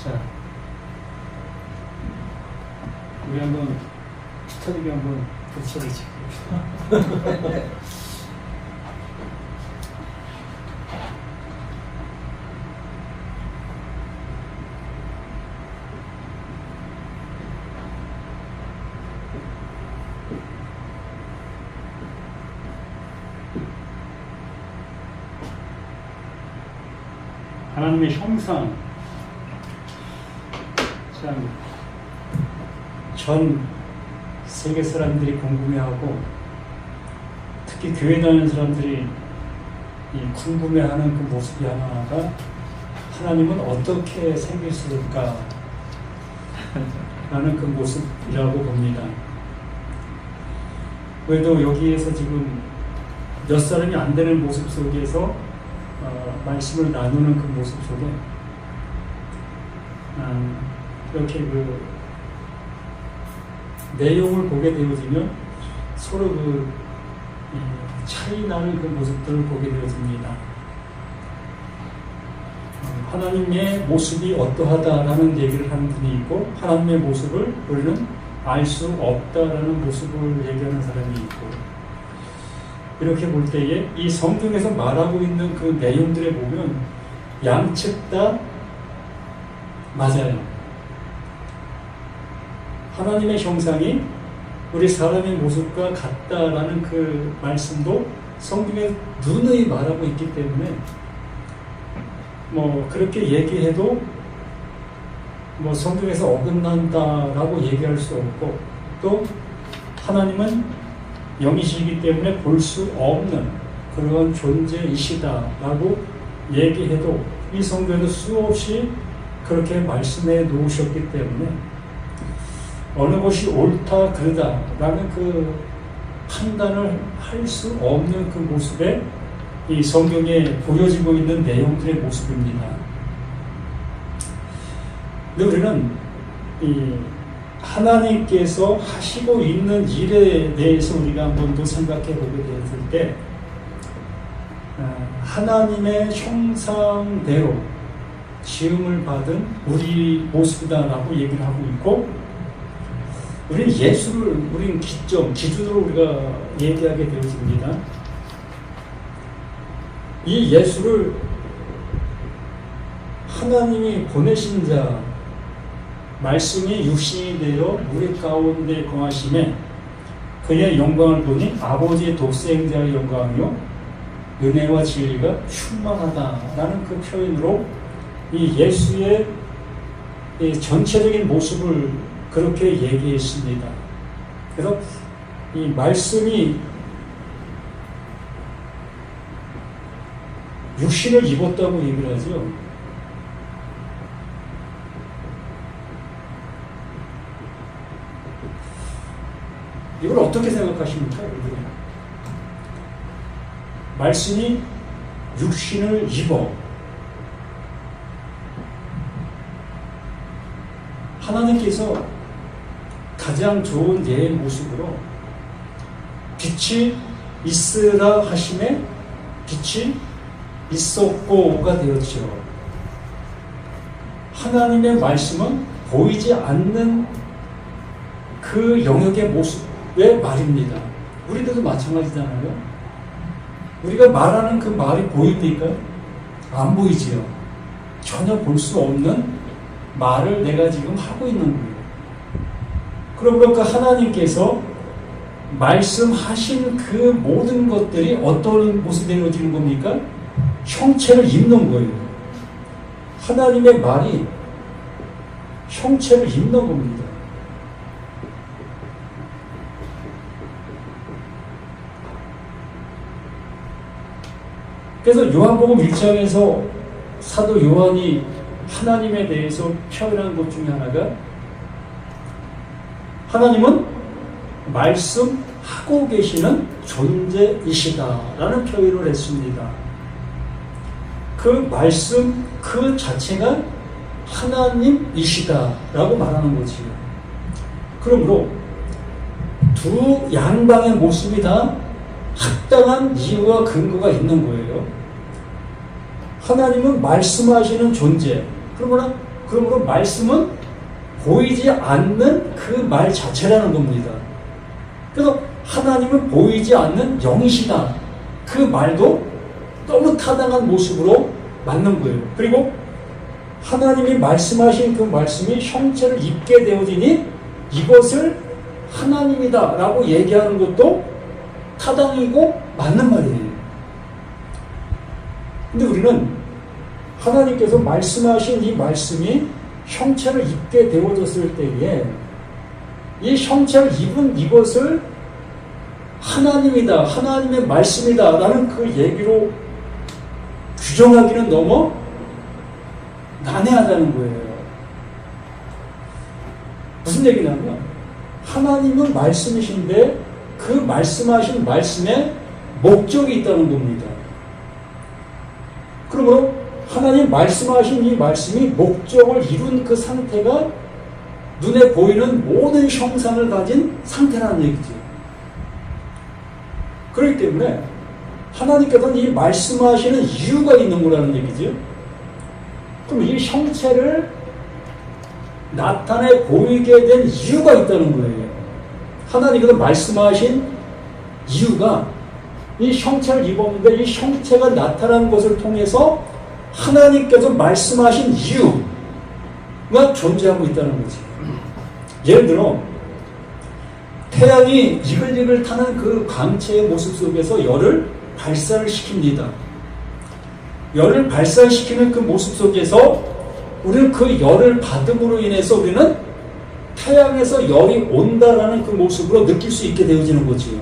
자, 우리 한번 스터디비 한번 붙여보지. 하나님의 형상, 참, 전 세계 사람들이 궁금해하고, 특히 교회 다니는 사람들이 궁금해하는 그 모습이 하나가, 하나님은 어떻게 생기실까? 라는 그 모습이라고 봅니다. 그래도 여기에서 지금 몇 사람이 안 되는 모습 속에서 말씀을 나누는 그 모습 속에 이렇게 그 내용을 보게 되어지면 서로 그 차이 나는 그 모습들을 보게 되어집니다. 하나님의 모습이 어떠하다라는 얘기를 하는 분이 있고, 하나님의 모습을 우리는 알 수 없다라는 모습을 얘기하는 사람이 있고, 이렇게 볼 때에 이 성경에서 말하고 있는 그 내용들에 보면 양측 다 맞아요. 하나님의 형상이 우리 사람의 모습과 같다라는 그 말씀도 성경에 누누이 말하고 있기 때문에 뭐 그렇게 얘기해도 뭐 성경에서 어긋난다라고 얘기할 수 없고, 또 하나님은 영이시기 때문에 볼 수 없는 그런 존재이시다라고 얘기해도 이 성경에도 수없이 그렇게 말씀해 놓으셨기 때문에 어느 것이 옳다 그르다라는 그 판단을 할 수 없는 그 모습에 이 성경에 보여지고 있는 내용들의 모습입니다. 근데 우리는 이 하나님께서 하시고 있는 일에 대해서 우리가 한 번 더 생각해 보게 되었을 때, 하나님의 형상대로 지음을 받은 우리 모습이다라고 얘기를 하고 있고, 우리는 예수를, 우리는 기준으로 우리가 얘기하게 되어집니다. 이 예수를 하나님이 보내신 자, 말씀이 육신이 되어 우리 가운데 거하심에 그의 영광을 보니 아버지의 독생자의 영광이요 은혜와 진리가 충만하다라는 그 표현으로 이 예수의 전체적인 모습을 그렇게 얘기했습니다. 그래서 이 말씀이 육신을 입었다고 얘기를 하죠. 이걸 어떻게 생각하십니까? 말씀이 육신을 입어 하나님께서 가장 좋은 예의 모습으로 빛이 있으라 하심에 빛이 있었고가 되었죠. 하나님의 말씀은 보이지 않는 그 영역의 모습의 말입니다. 우리들도 마찬가지잖아요. 우리가 말하는 그 말이 보입니까? 안 보이지요. 전혀 볼 수 없는 말을 내가 지금 하고 있는 거예요. 그러니까 하나님께서 말씀하신 그 모든 것들이 어떤 모습이 되어지는 겁니까? 형체를 입는 거예요. 하나님의 말이 형체를 입는 겁니다. 그래서 요한복음 1장에서 사도 요한이 하나님에 대해서 표현한 것 중에 하나가, 하나님은 말씀하고 계시는 존재이시다라는 표현을 했습니다. 그 말씀 그 자체가 하나님이시다라고 말하는 거지요. 그러므로 두 양방의 모습이 다 합당한 이유와 근거가 있는 거예요. 하나님은 말씀하시는 존재, 그러나 그 그러므로 말씀은 보이지 않는 그 말 자체라는 겁니다. 그래서 하나님은 보이지 않는 영이시다. 그 말도 너무 타당한 모습으로 맞는 거예요. 그리고 하나님이 말씀하신 그 말씀이 형체를 입게 되어지니 이것을 하나님이다 라고 얘기하는 것도 타당이고 맞는 말이에요. 근데 우리는 하나님께서 말씀하신 이 말씀이 형체를 입게 되어졌을 때에 이 형체를 입은 이것을 하나님이다, 하나님의 말씀이다 라는 그 얘기로 규정하기는 너무 난해하다는 거예요. 무슨 얘기냐면 하나님은 말씀이신데 그 말씀하신 말씀에 목적이 있다는 겁니다. 그러므로 하나님 말씀하신 이 말씀이 목적을 이룬 그 상태가 눈에 보이는 모든 형상을 가진 상태라는 얘기죠. 그렇기 때문에 하나님께서는 이 말씀하시는 이유가 있는 거라는 얘기죠. 그럼 이 형체를 나타내 보이게 된 이유가 있다는 거예요. 하나님께서 말씀하신 이유가 이 형체를 입었는데 이 형체가 나타난 것을 통해서 하나님께서 말씀하신 이유가 존재하고 있다는 거지. 예를 들어 태양이 이글이글 타는 그 광채의 모습 속에서 열을 발산을 시킵니다. 열을 발산시키는 그 모습 속에서 우리는 그 열을 받음으로 인해서 우리는 태양에서 열이 온다라는 그 모습으로 느낄 수 있게 되어지는 거지요.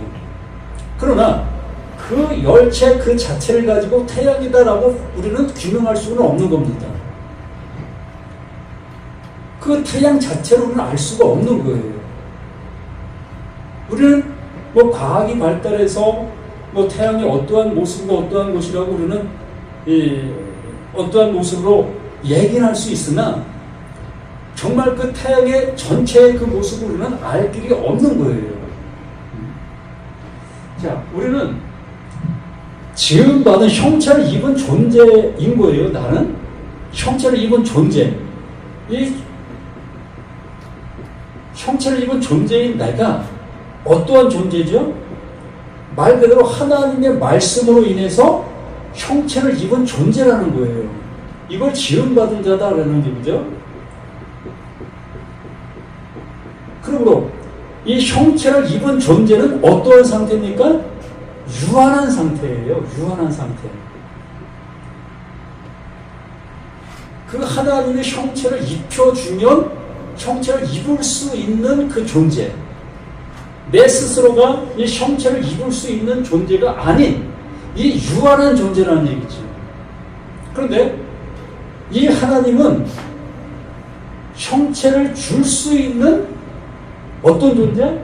그러나 그 열체 그 자체를 가지고 태양이다라고 우리는 규명할 수는 없는 겁니다. 그 태양 자체로는 알 수가 없는 거예요. 우리는 과학이 발달해서 태양이 어떠한 모습과 어떠한 것이라고 우리는 어떠한 모습으로 얘기를 할 수 있으나 정말 그 태양의 전체의 그 모습을 우리는 알 길이 없는 거예요. 자, 우리는 지음받은 형체를 입은 존재인 거예요. 나는 형체를 입은 존재. 이 형체를 입은 존재인 내가 어떠한 존재죠? 말 그대로 하나님의 말씀으로 인해서 형체를 입은 존재라는 거예요. 이걸 지음받은 자다라는 얘기죠. 그러므로 이 형체를 입은 존재는 어떠한 상태입니까? 유한한 상태예요. 유한한 상태. 그 하나님의 형체를 입혀주면 형체를 입을 수 있는 그 존재. 내 스스로가 이 형체를 입을 수 있는 존재가 아닌 이 유한한 존재라는 얘기죠. 그런데 이 하나님은 형체를 줄 수 있는 어떤 존재?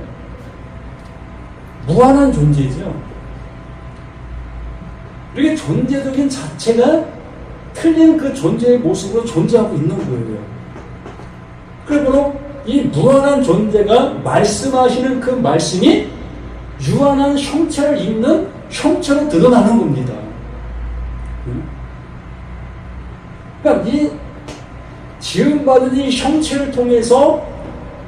무한한 존재죠. 이렇게 존재적인 자체가 틀린 그 존재의 모습으로 존재하고 있는 거예요. 그러므로 이 무한한 존재가 말씀하시는 그 말씀이 유한한 형체를 입는 형체로 드러나는 겁니다. 그러니까 이 지음받은 이 형체를 통해서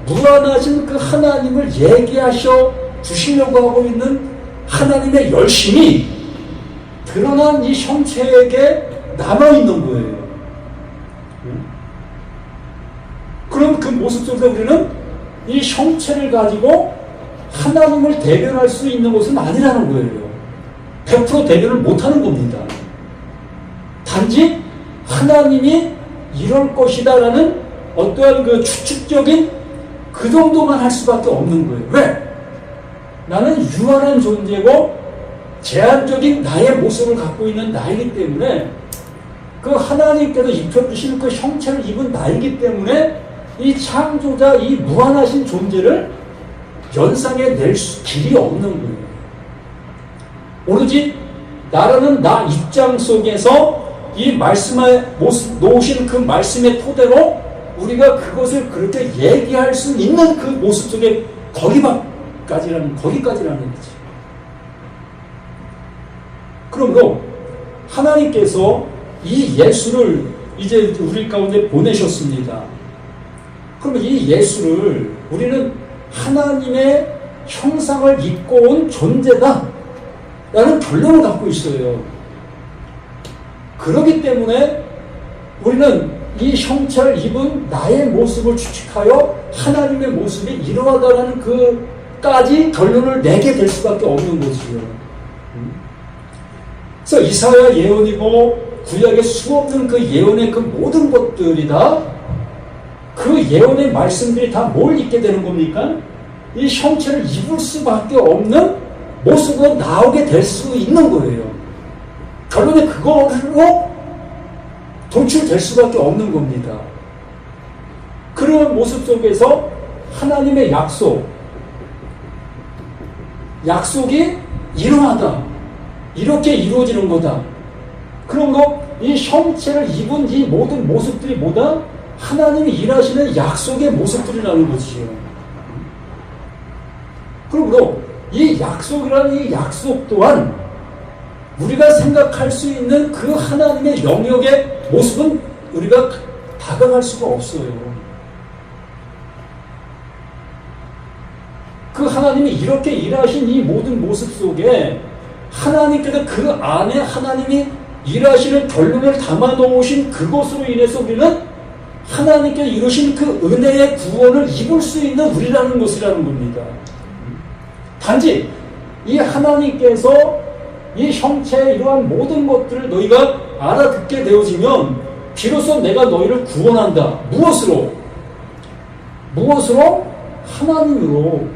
무한하신 그 하나님을 얘기하셔 주시려고 하고 있는 하나님의 열심이 드러난 이 형체에게 남아있는 거예요. 그럼 그 모습 속에서 우리는 이 형체를 가지고 하나님을 대변할 수 있는 것은 아니라는 거예요. 100% 대변을 못하는 겁니다. 단지 하나님이 이럴 것이다라는 어떠한 그 추측적인 그 정도만 할 수밖에 없는 거예요. 왜? 나는 유한한 존재고 제한적인 나의 모습을 갖고 있는 나이기 때문에 그 하나님께서 입혀주신 그 형체를 입은 나이기 때문에 이 창조자, 이 무한하신 존재를 연상해 낼 길이 없는 거예요. 오로지 나라는 나 입장 속에서 이 말씀에 놓으신 그 말씀의 토대로 우리가 그것을 그렇게 얘기할 수 있는 그 모습 속에 거기까지라는 얘기지. 그러므로 하나님께서 이 예수를 이제 우리 가운데 보내셨습니다. 그러면 이 예수를 우리는 하나님의 형상을 입고 온 존재다 라는 결론을 갖고 있어요. 그렇기 때문에 우리는 이 형체를 입은 나의 모습을 추측하여 하나님의 모습이 이러하다라는 그까지 결론을 내게 될 수밖에 없는 거지요. 그래서 이사야 예언이고 구약의 수없는 그 예언의 그 모든 것들이 다 그 예언의 말씀들이 다 뭘 입게 되는 겁니까? 이 형체를 입을 수밖에 없는 모습으로 나오게 될 수 있는 거예요. 결론에 그걸로 도출될 수밖에 없는 겁니다. 그런 모습 속에서 하나님의 약속이 이러하다. 이렇게 이루어지는 거다. 그러므로 이 형체를 입은 이 모든 모습들이 뭐다? 하나님이 일하시는 약속의 모습들이라는 것이요. 그러므로 이 약속이라는 이 약속 또한 우리가 생각할 수 있는 그 하나님의 영역의 모습은 우리가 다가갈 수가 없어요. 그 하나님이 이렇게 일하신 이 모든 모습 속에 하나님께서 그 안에 하나님이 일하시는 결론을 담아 놓으신 그것으로 인해서 우리는 하나님께 이루신 그 은혜의 구원을 입을 수 있는 우리라는 것이라는 겁니다. 단지 이 하나님께서 이 형체의 이러한 모든 것들을 너희가 알아듣게 되어지면 비로소 내가 너희를 구원한다. 무엇으로? 하나님으로.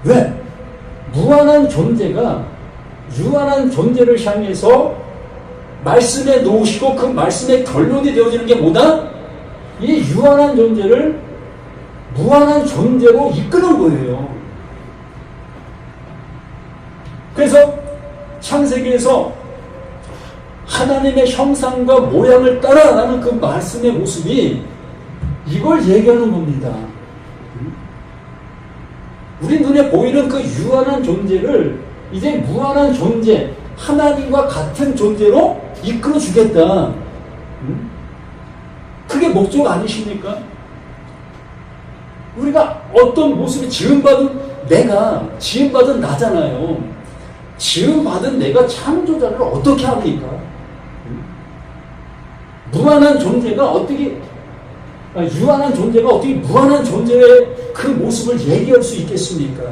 왜? 무한한 존재가 유한한 존재를 향해서 말씀에 놓으시고 그 말씀의 결론이 되어지는 게 뭐다? 이 유한한 존재를 무한한 존재로 이끄는 거예요. 그래서 창세기에서 하나님의 형상과 모양을 따라가는 그 말씀의 모습이 이걸 얘기하는 겁니다. 우리 눈에 보이는 그 유한한 존재를 이제 무한한 존재, 하나님과 같은 존재로 이끌어 주겠다. 그게 목적 아니십니까? 우리가 어떤 모습이 지음받은 나잖아요. 지음받은 내가 창조자를 어떻게 합니까? 무한한 존재가 어떻게, 유한한 존재가 어떻게 무한한 존재의 그 모습을 얘기할 수 있겠습니까?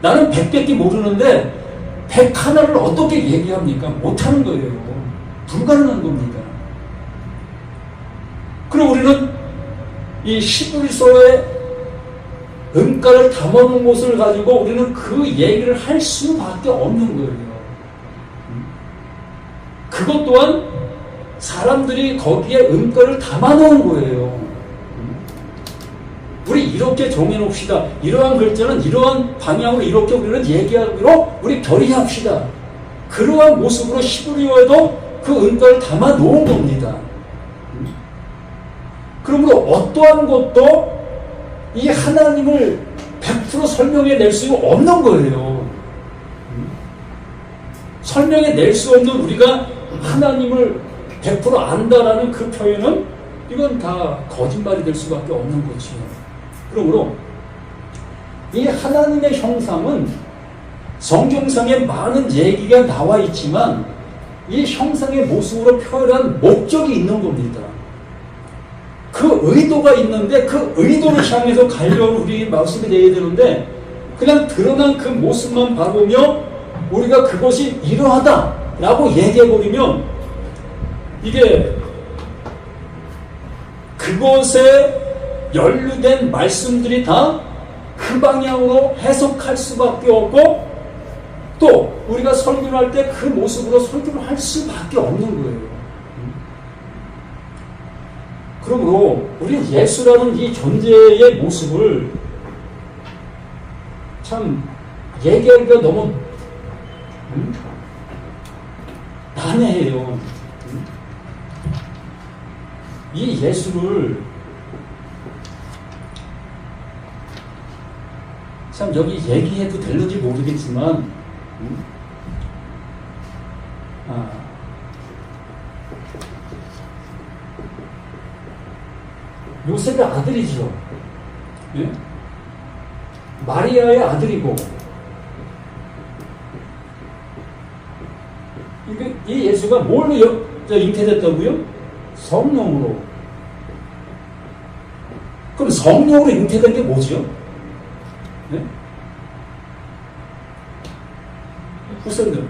나는 100밖에 모르는데 101를 어떻게 얘기합니까? 못하는 거예요. 불가능한 겁니다. 그리고 우리는 이 히브리서의 음가를 담아놓은 것을 가지고 우리는 그 얘기를 할 수밖에 없는 거예요. 그것 또한 사람들이 거기에 음가를 담아놓은 거예요. 우리 이렇게 정해놓읍시다. 이러한 글자는 이러한 방향으로 이렇게 우리는 얘기하기로 우리 결의합시다. 그러한 모습으로 히브리어에도 그 음가를 담아놓은 겁니다. 그러므로 어떠한 것도 이 하나님을 100% 설명해낼 수 없는 거예요. 설명해낼 수 없는 우리가 하나님을 100% 안다라는 그 표현은 이건 다 거짓말이 될 수밖에 없는 거죠. 그러므로 이 하나님의 형상은 성경상에 많은 얘기가 나와 있지만 이 형상의 모습으로 표현한 목적이 있는 겁니다. 그 의도가 있는데 그 의도를 향해서 가려는 우리 말씀이 되어야 되는데 그냥 드러난 그 모습만 바라보며 우리가 그것이 이러하다라고 얘기해버리면 이게 그것에 연루된 말씀들이 다 그 방향으로 해석할 수밖에 없고 또 우리가 설교를 할 때 그 모습으로 설교를 할 수밖에 없는 거예요. 그러므로 우리 예수라는 이 존재의 모습을 참 얘기하기가 너무 난해해요. 이 예수를 참 여기 얘기해도 되는지 모르겠지만 요셉의 아들이죠. 예? 마리아의 아들이고, 이 예수가 뭘로 잉태됐다고요? 성령으로. 그럼 성령으로 잉태된 게 뭐죠? 네? 후생들,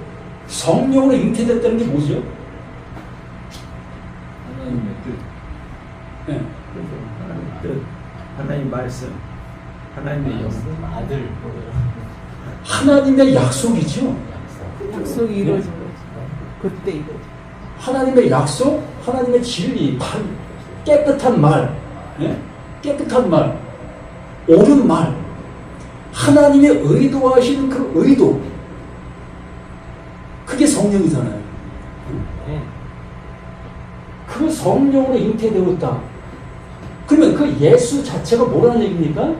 성령으로 잉태됐다는 게 뭐죠? 하나님의 뜻. 네. 하나님의 뜻. 하나님 말씀. 하나님의 영성. 아들. 하나님의 약속이죠. 약속이 이루어진 거지. 그때 이루어진. 하나님의 약속, 하나님의 진리, 깨끗한 말, 예? 깨끗한 말, 옳은 말, 하나님의 의도하시는 그 의도, 그게 성령이잖아요. 그 성령으로 잉태되었다. 그러면 그 예수 자체가 뭐라는 얘기입니까?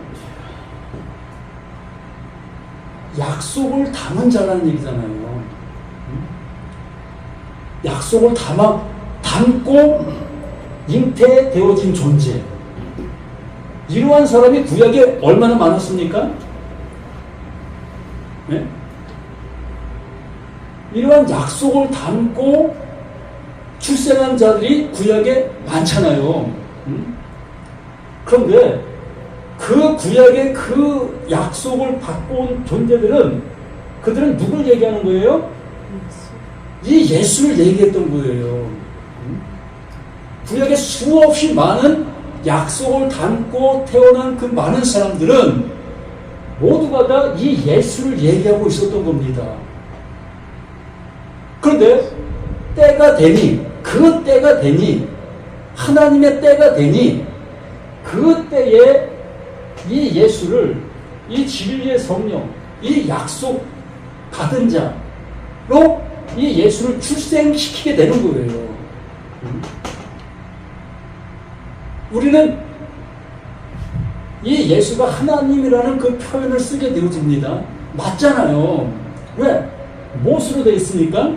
약속을 담은 자라는 얘기잖아요. 약속을 담고 잉태되어진 존재. 이러한 사람이 구약에 얼마나 많았습니까? 네? 이러한 약속을 담고 출생한 자들이 구약에 많잖아요. 그런데 그 구약의 그 약속을 받고 온 존재들은 그들은 누굴 얘기하는 거예요? 이 예수를 얘기했던 거예요. 구약에 수없이 많은 약속을 담고 태어난 그 많은 사람들은 모두가 다 이 예수를 얘기하고 있었던 겁니다. 그런데 때가 되니, 그 때가 되니, 하나님의 때가 되니, 그 때에 이 예수를, 이 진리의 성령, 이 약속 받은 자로 이 예수를 출생시키게 되는 거예요. 우리는 이 예수가 하나님이라는 그 표현을 쓰게 되어집니다. 맞잖아요. 왜? 무엇으로 되어 있습니까?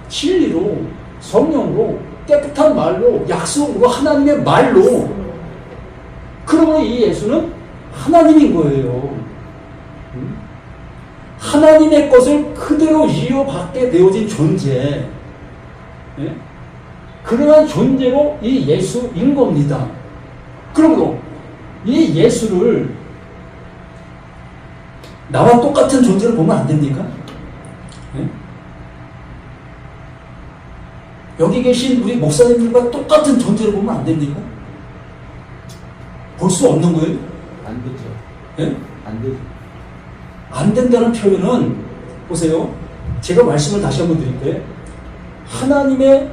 진리로, 성령으로, 깨끗한 말로, 약속으로, 하나님의 말로. 그러므로 이 예수는 하나님인 거예요. 하나님의 것을 그대로 이어받게 되어진 존재. 예? 그러한 존재로 이 예수인 겁니다. 그러므로 이 예수를 나와 똑같은 존재로 보면 안 됩니까? 예? 여기 계신 우리 목사님들과 똑같은 존재로 보면 안 됩니까? 볼 수 없는 거예요? 안 되죠. 예? 안 되죠. 안 된다는 표현은, 보세요. 제가 말씀을 다시 한번 드릴게요. 하나님의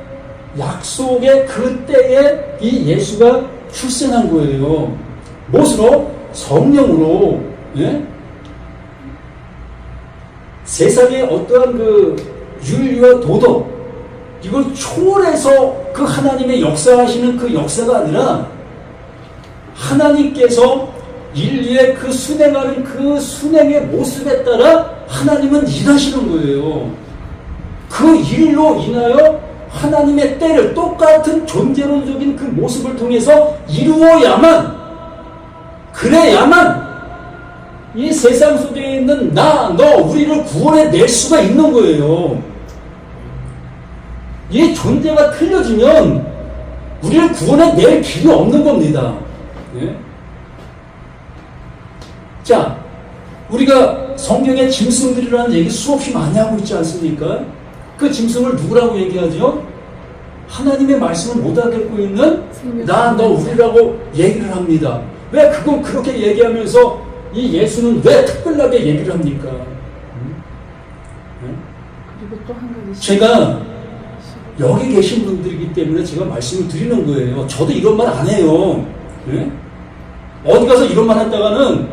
약속의 그 때에 이 예수가 출생한 거예요. 무엇으로? 성령으로. 예? 세상의 어떠한 그 윤리와 도덕, 이걸 초월해서 그 하나님의 역사하시는 그 역사가 아니라 하나님께서 인류의 그 순행하는 그 순행의 모습에 따라 하나님은 일하시는 거예요. 그 일로 인하여 하나님의 때를 똑같은 존재론적인 그 모습을 통해서 이루어야만, 그래야만 이 세상 속에 있는 나, 너, 우리를 구원해낼 수가 있는 거예요. 이 존재가 틀려지면 우리를 구원해낼 필요 없는 겁니다. 네? 자, 우리가 성경의 짐승들이라는 얘기 수없이 많이 하고 있지 않습니까? 그 짐승을 누구라고 얘기하죠? 하나님의 말씀을 못 알아듣고 있는 나, 너, 우리라고 얘기를 합니다. 왜 그건 그렇게 얘기하면서 이 예수는 왜 특별하게 얘기를 합니까? 그리고 또 한 가지. 제가 여기 계신 분들이기 때문에 제가 말씀을 드리는 거예요. 저도 이런 말 안 해요. 네? 어디 가서 이런 말 했다가는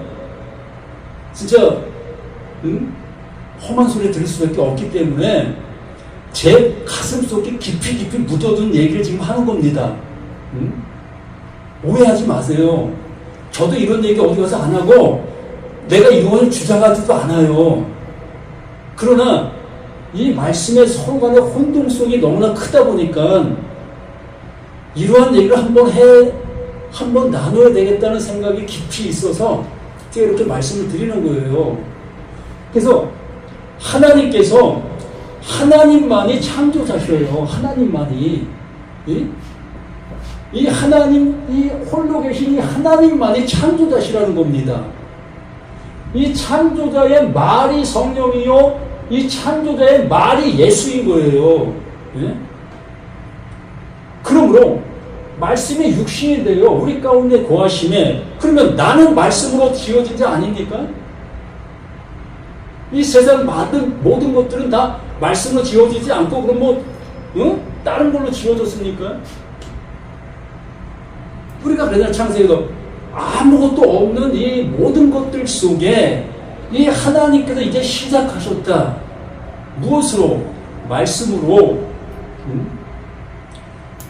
진짜 험한 소리 들을 수밖에 없기 때문에 제 가슴 속에 깊이 묻어둔 얘기를 지금 하는 겁니다. 오해하지 마세요. 저도 이런 얘기 어디 가서 안 하고 내가 이걸 주장하지도 않아요. 그러나 이 말씀의 서로 간의 혼동성이 너무나 크다 보니까 이러한 얘기를 한번 나눠야 되겠다는 생각이 깊이 있어서 제가 이렇게 말씀을 드리는 거예요. 그래서 하나님께서 하나님만이 창조자셔요. 하나님만이. 이 하나님, 이 홀로 계신 이 하나님만이 창조자시라는 겁니다. 이 창조자의 말이 성령이요, 이 창조자의 말이 예수인 거예요. 예? 그러므로 말씀이 육신이 되어 우리 가운데 거하심에, 그러면 나는 말씀으로 지어진 자 아닙니까? 이 세상 모든 것들은 다 말씀으로 지어지지 않고 그럼 다른 걸로 지어졌습니까? 우리가 맨날 창세기도 아무것도 없는 이 모든 것들 속에 이 하나님께서 이제 시작하셨다. 무엇으로? 말씀으로.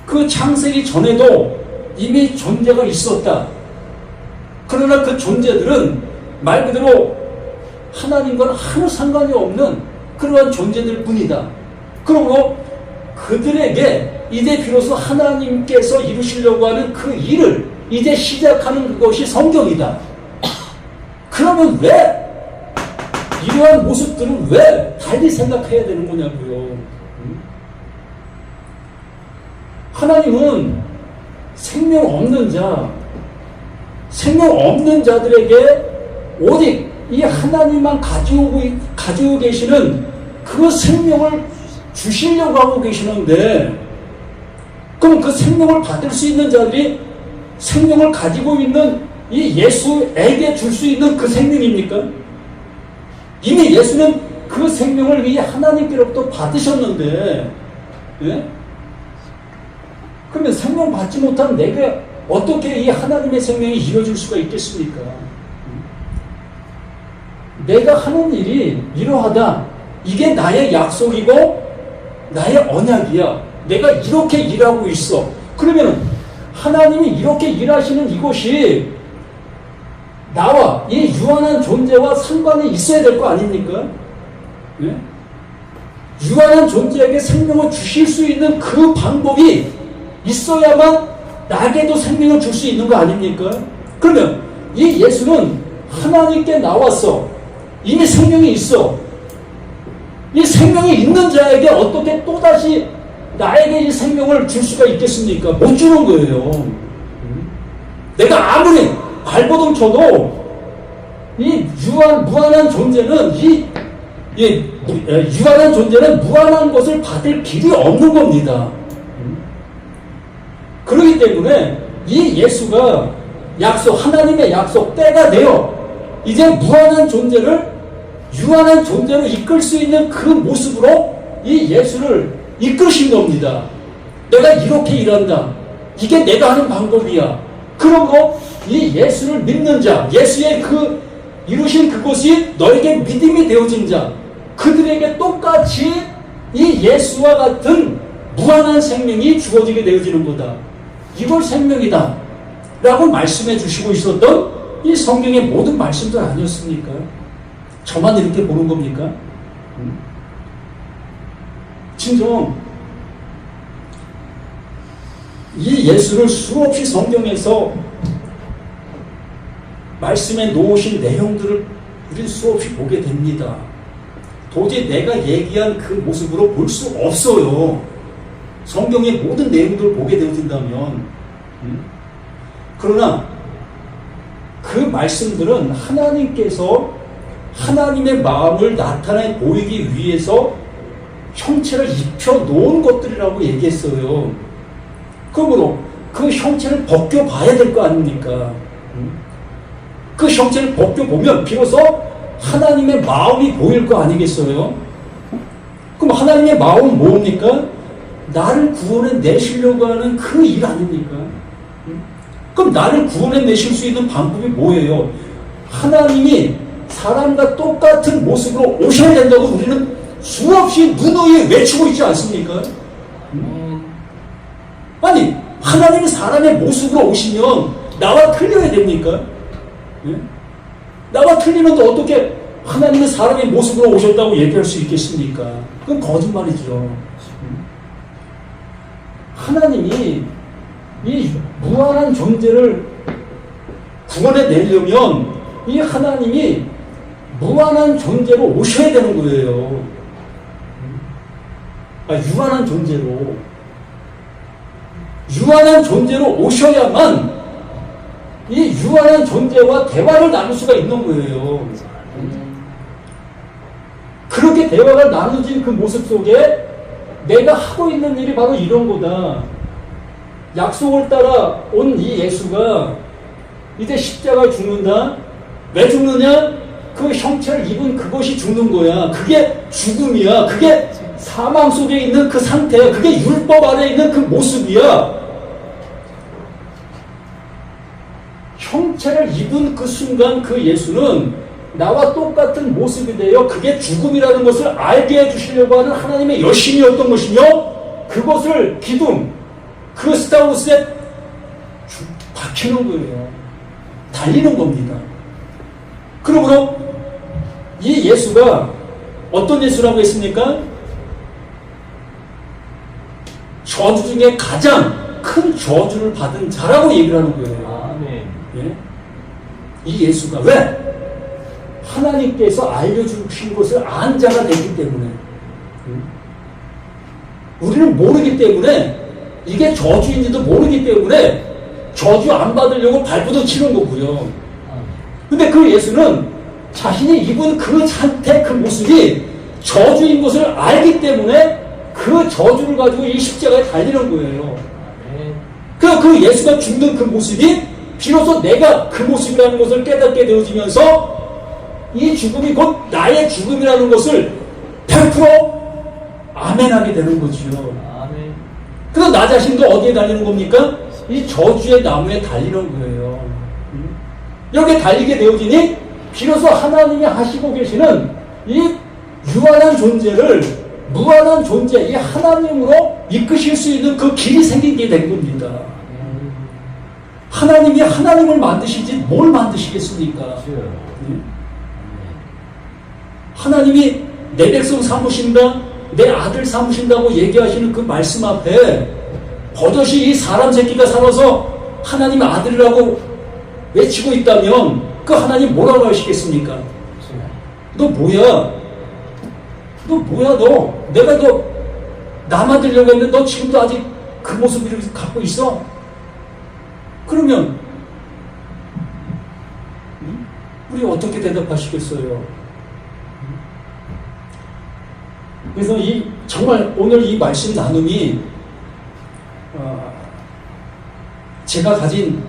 그 창세기 전에도 이미 존재가 있었다. 그러나 그 존재들은 말 그대로 하나님과는 아무 상관이 없는 그러한 존재들 뿐이다. 그러므로 그들에게 이제 비로소 하나님께서 이루시려고 하는 그 일을 이제 시작하는 그것이 성경이다. 그러면 왜 이러한 모습들은 왜 달리 생각해야 되는 거냐고요. 하나님은 생명 없는 자들에게 오직 이 하나님만 가지고 계시는 그 생명을 주시려고 하고 계시는데, 그럼 그 생명을 받을 수 있는 자들이 생명을 가지고 있는 이 예수에게 줄 수 있는 그 생명입니까? 이미 예수는 그 생명을 이 하나님께로부터 받으셨는데, 예? 그러면 생명 받지 못한 내가 어떻게 이 하나님의 생명이 이루어질 수가 있겠습니까? 내가 하는 일이 이러하다. 이게 나의 약속이고 나의 언약이야. 내가 이렇게 일하고 있어. 그러면 하나님이 이렇게 일하시는 이곳이 나와 이 유한한 존재와 상관이 있어야 될 거 아닙니까? 네? 유한한 존재에게 생명을 주실 수 있는 그 방법이 있어야만 나에게도 생명을 줄 수 있는 거 아닙니까? 그러면 이 예수는 하나님께 나왔어. 이미 생명이 있어. 이 생명이 있는 자에게 어떻게 또다시 나에게 이 생명을 줄 수가 있겠습니까? 못 주는 거예요. 내가 아무리 발버둥 쳐도 이 무한한 존재는 유한한 존재는 무한한 것을 받을 길이 없는 겁니다. 그렇기 때문에 이 예수가 하나님의 약속 때가 되어 이제 무한한 존재를 유한한 존재로 이끌 수 있는 그 모습으로 이 예수를 이끄신 겁니다. 내가 이렇게 일한다. 이게 내가 하는 방법이야. 그러므로 이 예수를 믿는 자, 예수의 그 이루신 그것이 너에게 믿음이 되어진 자, 그들에게 똑같이 이 예수와 같은 무한한 생명이 주어지게 되어지는 거다. 이걸 생명이다 라고 말씀해 주시고 있었던 이 성경의 모든 말씀들 아니었습니까? 저만 이렇게 보는 겁니까? 진정 이 예수를 수없이 성경에서 말씀에 놓으신 내용들을 우리는 수없이 보게 됩니다. 도저히 내가 얘기한 그 모습으로 볼 수 없어요. 성경의 모든 내용들을 보게 되어진다면. 그러나 그 말씀들은 하나님께서 하나님의 마음을 나타내 보이기 위해서 형체를 입혀 놓은 것들이라고 얘기했어요. 그러므로 그 형체를 벗겨봐야 될 거 아닙니까? 그 형체를 벗겨보면 비로소 하나님의 마음이 보일 거 아니겠어요? 그럼 하나님의 마음은 뭡니까? 나를 구원해 내시려고 하는 그 일 아닙니까? 그럼 나를 구원해 내실 수 있는 방법이 뭐예요? 하나님이 사람과 똑같은 모습으로 오셔야 된다고 우리는 수없이 누누이 외치고 있지 않습니까? 아니, 하나님이 사람의 모습으로 오시면 나와 틀려야 됩니까? 예? 나와 틀리는데 어떻게 하나님은 사람의 모습으로 오셨다고 얘기할 수 있겠습니까? 그건 거짓말이죠. 하나님이 이 무한한 존재를 구원해 내려면 이 하나님이 무한한 존재로 오셔야 되는 거예요. 유한한 존재로. 유한한 존재로 오셔야만 이 유한한 존재와 대화를 나눌 수가 있는 거예요. 그렇게 대화가 나누진 그 모습 속에 내가 하고 있는 일이 바로 이런 거다. 약속을 따라 온 이 예수가 이제 십자가에 죽는다. 왜 죽느냐? 그 형체를 입은 그것이 죽는 거야. 그게 죽음이야. 그게 사망 속에 있는 그 상태야. 그게 율법 아래 있는 그 모습이야. 형체를 입은 그 순간 그 예수는 나와 똑같은 모습이 되어 그게 죽음이라는 것을 알게 해주시려고 하는 하나님의 열심이었던 것이며 그것을 기둥, 그 스타우스에 박히는 거예요. 달리는 겁니다. 그러므로 이 예수가 어떤 예수라고 했습니까? 저주 중에 가장 큰 저주를 받은 자라고 얘기를 하는 거예요. 아멘. 예? 이 예수가 왜? 하나님께서 알려주신 것을 안 자가 됐기 때문에 우리는 모르기 때문에 이게 저주인지도 모르기 때문에 저주 안 받으려고 발부도 치는 거고요. 근데 그 예수는 자신이 입은 그 상태 그 모습이 저주인 것을 알기 때문에 그 저주를 가지고 이 십자가에 달리는 거예요. 그 예수가 죽는 그 모습이 비로소 내가 그 모습이라는 것을 깨닫게 되어지면서 이 죽음이 곧 나의 죽음이라는 것을 100% 아멘하게 되는 거지요. 아멘. 그래서 나 자신도 어디에 달리는 겁니까? 이 저주의 나무에 달리는 거예요. 여기에 달리게 되어지니 비로소 하나님이 하시고 계시는 이 유한한 존재를 무한한 존재, 이 하나님으로 이끄실 수 있는 그 길이 생기게 된 겁니다. 하나님이 하나님을 만드시지 뭘 만드시겠습니까? 하나님이 내 백성 삼으신다, 내 아들 삼으신다고 얘기하시는 그 말씀 앞에 버젓이 이 사람 새끼가 살아서 하나님의 아들이라고 외치고 있다면 그 하나님 뭐라고 하시겠습니까? 너 뭐야? 너 뭐야 너? 내가 너 남아들려고 했는데 너 지금도 아직 그 모습을 갖고 있어? 그러면 우리 어떻게 대답하시겠어요? 그래서 정말 오늘 이 말씀 나눔이 제가 가진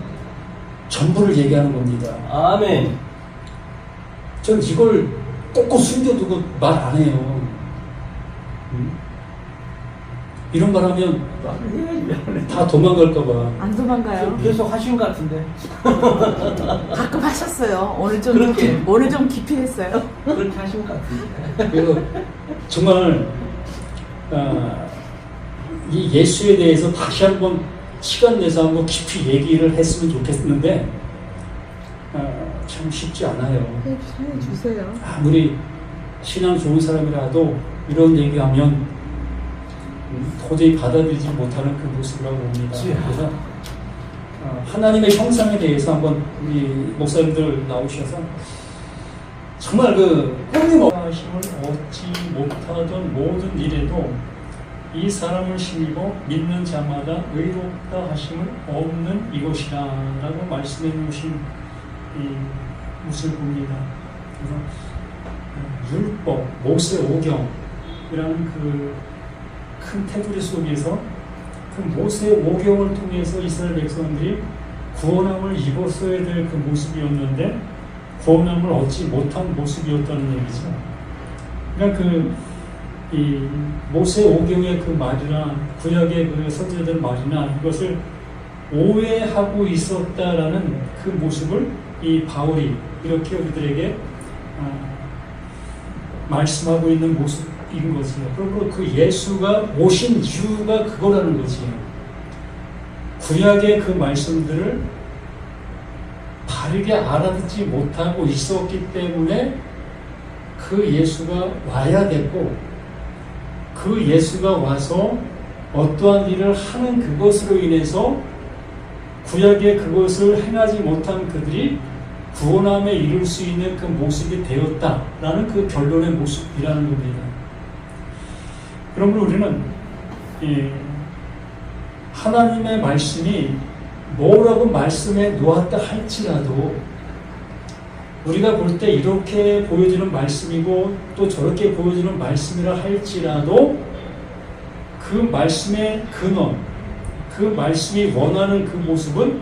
전부를 얘기하는 겁니다. 아멘. 전 이걸 꼭꼭 숨겨두고 말 안 해요. 이런 말 하면 다 도망갈까봐. 안 도망가요. 계속 하신 것 같은데. 가끔 하셨어요. 오늘 좀 그렇게. 오늘 좀 깊이 했어요. 그렇게 하신 것 같은데. 그래서 정말 이 예수에 대해서 다시 한번 시간 내서 한번 깊이 얘기를 했으면 좋겠는데 참 쉽지 않아요. 해주세요. 아무리 신앙 좋은 사람이라도 이런 얘기하면 도저히 받아들이지 못하는 그 모습이라고 봅니다. 그래서 하나님의 형상에 대해서 한번 우리 목사님들 나오셔서 정말 그 끊임없는 힘을 얻지 못하던 모든 일에도 이 사람을 심이고 믿는 자마다 의롭다 하심을 얻는 이것이라 라고 말씀해 주신 이 것을 봅니다. 그래서 율법, 모세 오경이라는 그 큰 테두리 속에서 그 모세 오경을 통해서 이스라엘 백성들이 구원함을 입었어야 될 그 모습이었는데 구원함을 얻지 못한 모습이었다는 얘기죠. 그러니까 이 모세 오경의 그 말이나 구약의 그 선지자들 말이나 이것을 오해하고 있었다라는 그 모습을 이 바울이 이렇게 우리들에게 말씀하고 있는 모습인 거지요. 그리고 그 예수가 오신 이유가 그거라는 거지요. 구약의 그 말씀들을 바르게 알아듣지 못하고 있었기 때문에 그 예수가 와야 되고 그 예수가 와서 어떠한 일을 하는 그것으로 인해서 구약의 그것을 행하지 못한 그들이 구원함에 이룰 수 있는 그 모습이 되었다라는 그 결론의 모습이라는 겁니다. 그러므로 우리는 하나님의 말씀이 뭐라고 말씀해 놓았다 할지라도 우리가 볼 때 이렇게 보여지는 말씀이고 또 저렇게 보여지는 말씀이라 할지라도 그 말씀의 근원, 그 말씀이 원하는 그 모습은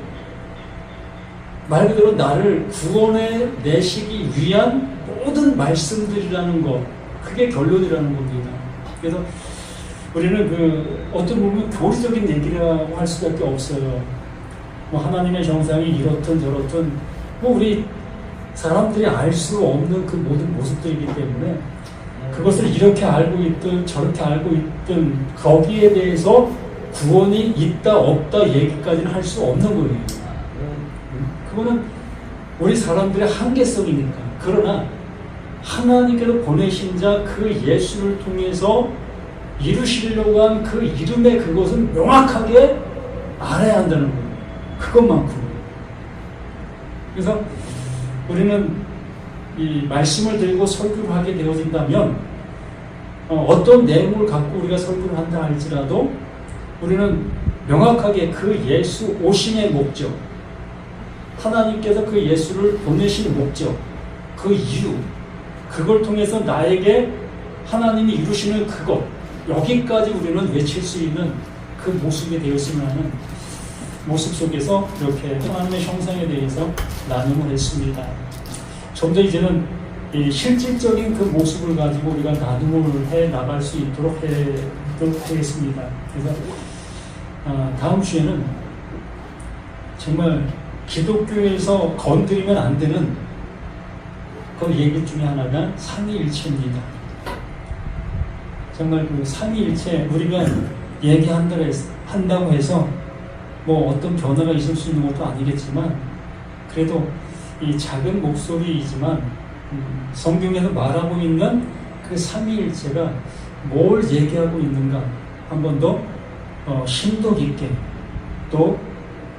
말 그대로 나를 구원해 내시기 위한 모든 말씀들이라는 것, 그게 결론이라는 겁니다. 그래서 우리는 어떤 부분 교리적인 얘기라고 할 수밖에 없어요. 뭐 하나님의 정상이 이렇든 저렇든 우리 사람들이 알 수 없는 그 모든 모습들이기 때문에 그것을 이렇게 알고 있든 저렇게 알고 있든 거기에 대해서 구원이 있다 없다 얘기까지는 할 수 없는 거예요. 그거는 우리 사람들의 한계성이니까. 그러나 하나님께서 보내신 자 그 예수를 통해서 이루시려고 한 그 이름의 그것은 명확하게 알아야 한다는 거예요. 그것만큼. 그래서 우리는 이 말씀을 들고 설교를 하게 되어진다면 어떤 내용을 갖고 우리가 설교를 한다 할지라도 우리는 명확하게 그 예수 오심의 목적, 하나님께서 그 예수를 보내신 목적, 그 이유, 그걸 통해서 나에게 하나님이 이루시는 그것, 여기까지 우리는 외칠 수 있는 그 모습이 되었으면 하는 모습 속에서 이렇게 하나님의 형상에 대해서 나눔을 했습니다. 좀 더 이제는 이 실질적인 그 모습을 가지고 우리가 나눔을 해 나갈 수 있도록 하겠습니다. 그래서 다음 주에는 정말 기독교에서 건드리면 안 되는 그 얘기 중에 하나가 삼위일체입니다. 정말 그 삼위일체 우리가 얘기한다고 해서 뭐 어떤 변화가 있을 수 있는 것도 아니겠지만 그래도 이 작은 목소리이지만 성경에서 말하고 있는 그 삼위일체가 뭘 얘기하고 있는가 한 번 더 심도 깊게 또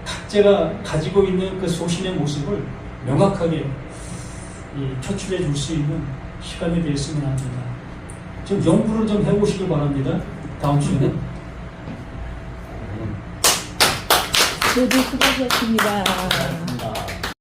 각자가 가지고 있는 그 소신의 모습을 명확하게 표출해 줄 수 있는 시간이 되었으면 합니다. 좀 연구를 좀 해보시길 바랍니다. 다음 주에는. 모두 수고하셨습니다.